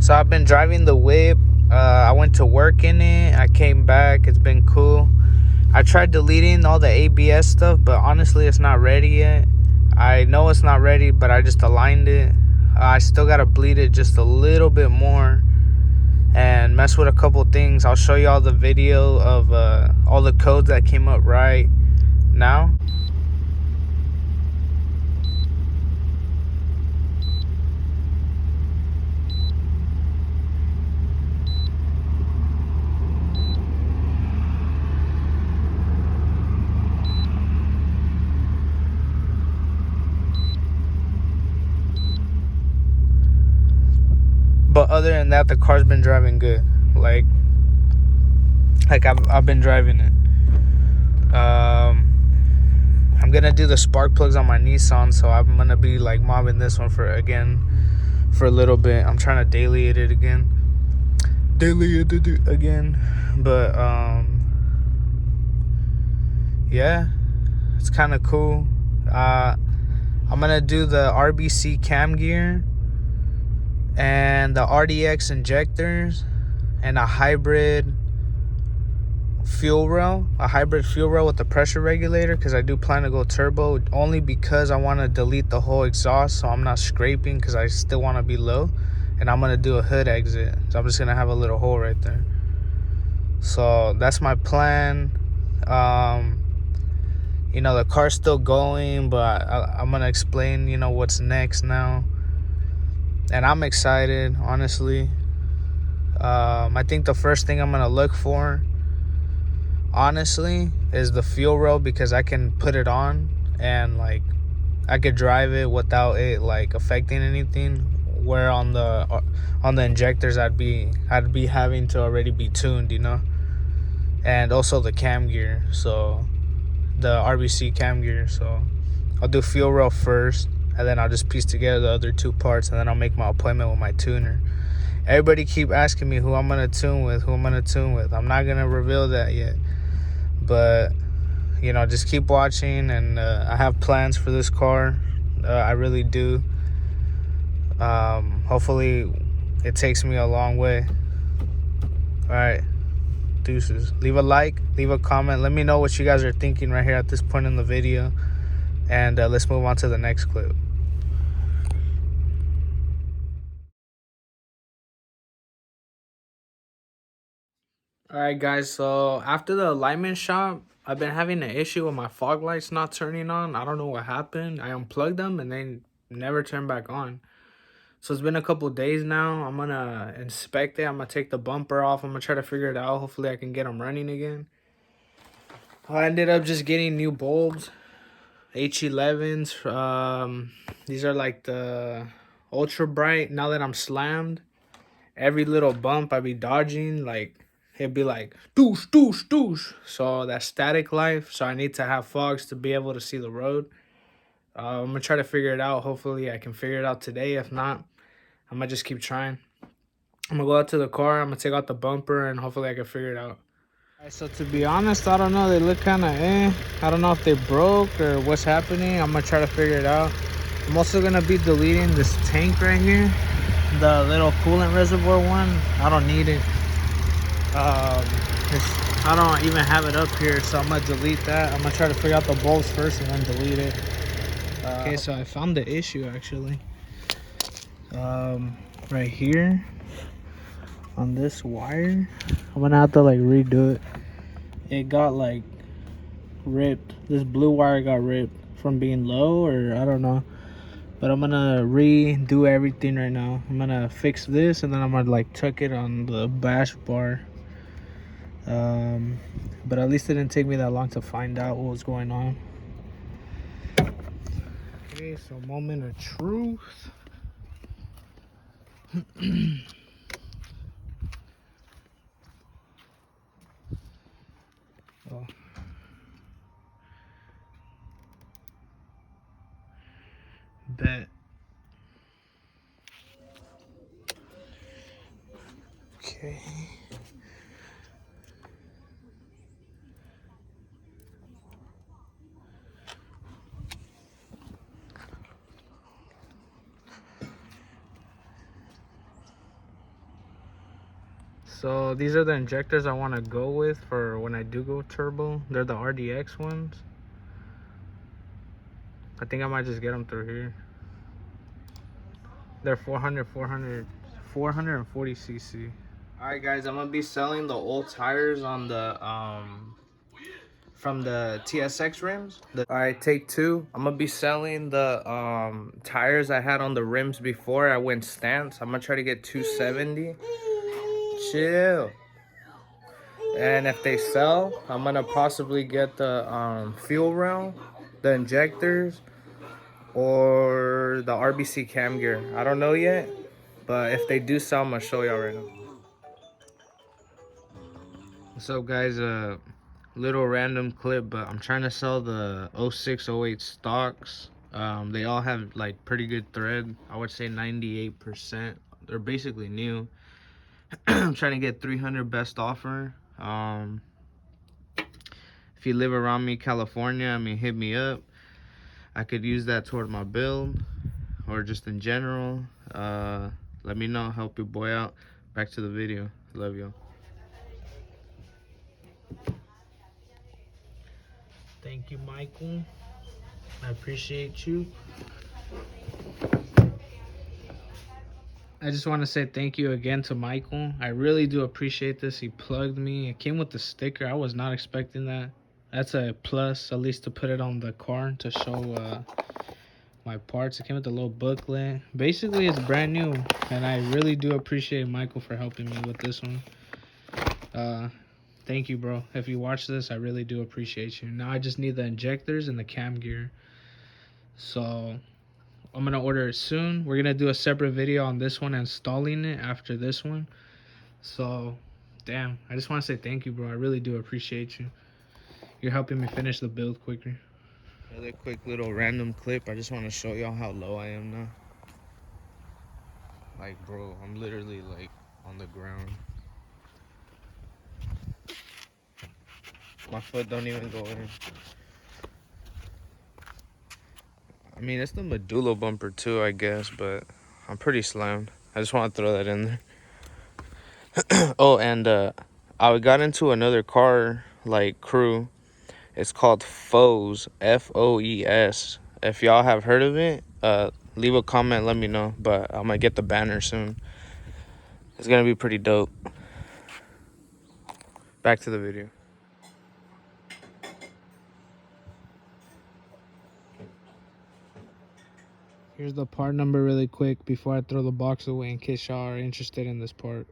So I've been driving the whip. I went to work in it. I came back. It's been cool. I tried deleting all the ABS stuff, but honestly, it's not ready yet. I know it's not ready, but I just aligned it. I still gotta bleed it just a little bit more and mess with a couple things. I'll show you all the video of all the codes that came up right now. But other than that, the car's been driving good. Like I've been driving it. I'm gonna do the spark plugs on my Nissan, so I'm gonna be like mobbing this one for a little bit. I'm trying to daily it again. But yeah, it's kind of cool. I'm gonna do the RBC cam gear and the RDX injectors and a hybrid fuel rail with the pressure regulator, because I do plan to go turbo, only because I want to delete the whole exhaust so I'm not scraping, because I still want to be low. And I'm gonna do a hood exit, so I'm just gonna have a little hole right there. So that's my plan. The car's still going, but I'm gonna explain what's next now. And I'm excited, honestly. I think the first thing I'm gonna look for, honestly, is the fuel rail, because I can put it on and like I could drive it without it like affecting anything, where on the injectors I'd be having to already be tuned, and also the cam gear, so the RBC cam gear. So I'll do fuel rail first, and then I'll just piece together the other two parts, and then I'll make my appointment with my tuner. Everybody keep asking me who I'm gonna tune with. I'm not gonna reveal that yet, but just keep watching. And I have plans for this car. I really do. Hopefully it takes me a long way. All right, deuces. Leave a like, leave a comment, let me know what you guys are thinking right here at this point in the video, and let's move on to the next clip. All right, guys, so after the alignment shop, I've been having an issue with my fog lights not turning on. I don't know what happened. I unplugged them and they never turned back on. So it's been a couple days now. I'm gonna inspect it. I'm gonna take the bumper off. I'm gonna try to figure it out. Hopefully I can get them running again. I ended up just getting new bulbs, H11s. These are like the ultra bright. Now that I'm slammed, every little bump I be dodging, like it'd be like doosh doosh doosh. So that's static life. So I need to have fogs to be able to see the road. I'm gonna try to figure it out. Hopefully I can figure it out today. If not, I'm gonna just keep trying. I'm gonna go out to the car. I'm gonna take out the bumper, and hopefully I can figure it out. Alright, so to be honest, I don't know. They look kind of I don't know if they broke or what's happening. I'm gonna try to figure it out. I'm also gonna be deleting this tank right here, the little coolant reservoir one. I don't need it. I don't even have it up here, so I'm gonna delete that. I'm gonna try to figure out the bolts first and then delete it. Okay, so I found the issue actually. Right here on this wire, I'm gonna have to like redo it. It got like ripped. This blue wire got ripped from being low, or I don't know. But I'm gonna redo everything right now. I'm gonna fix this, and then I'm gonna like tuck it on the bash bar. But at least it didn't take me that long to find out what was going on. Okay, so moment of truth. Oh. Bet. Okay. So these are the injectors I want to go with for when I do go turbo. They're the RDX ones. I think I might just get them through here. They're 440 cc. All right, guys, I'm gonna be selling the old tires on the from the TSX rims. All right, take two. I'm gonna be selling the tires I had on the rims before I went stance. I'm gonna try to get 270. Chill. And if they sell, I'm gonna possibly get the fuel rail, the injectors, or the RBC cam gear. I don't know yet, but if they do sell, I'm gonna show y'all right now. What's up, guys? Little random clip, but I'm trying to sell the 06, 08 stocks. They all have like pretty good thread. I would say 98%. They're basically new. I'm trying to get 300 best offer. If you live around me, California, I mean, hit me up. I could use that toward my build or just in general. Let me know, help your boy out. Back to the video. Love y'all. Thank you, Michael. I appreciate you. I just want to say thank you again to Michael. I really do appreciate this. He plugged me. It came with the sticker. I was not expecting that. That's a plus, at least to put it on the car to show my parts. It came with a little booklet. Basically, it's brand new, and I really do appreciate Michael for helping me with this one. Thank you, bro. If you watch this, I really do appreciate you. Now I just need the injectors and the cam gear. So I'm gonna order it soon. We're gonna do a separate video on this one, installing it after this one. So damn, I just want to say thank you, bro. I really do appreciate you. You're helping me finish the build quicker. Another quick little random clip. I just want to show y'all how low I am now. Like, bro, I'm literally like on the ground. My foot don't even go in. I mean, it's the medulla bumper too, I guess, but I'm pretty slammed. I just want to throw that in there. Oh, and I got into another car, like, crew. It's called Foes, Foes. If y'all have heard of it, leave a comment, let me know. But I'm gonna get the banner soon. It's gonna be pretty dope. Back to the video. Here's the part number really quick before I throw the box away in case y'all are interested in this part.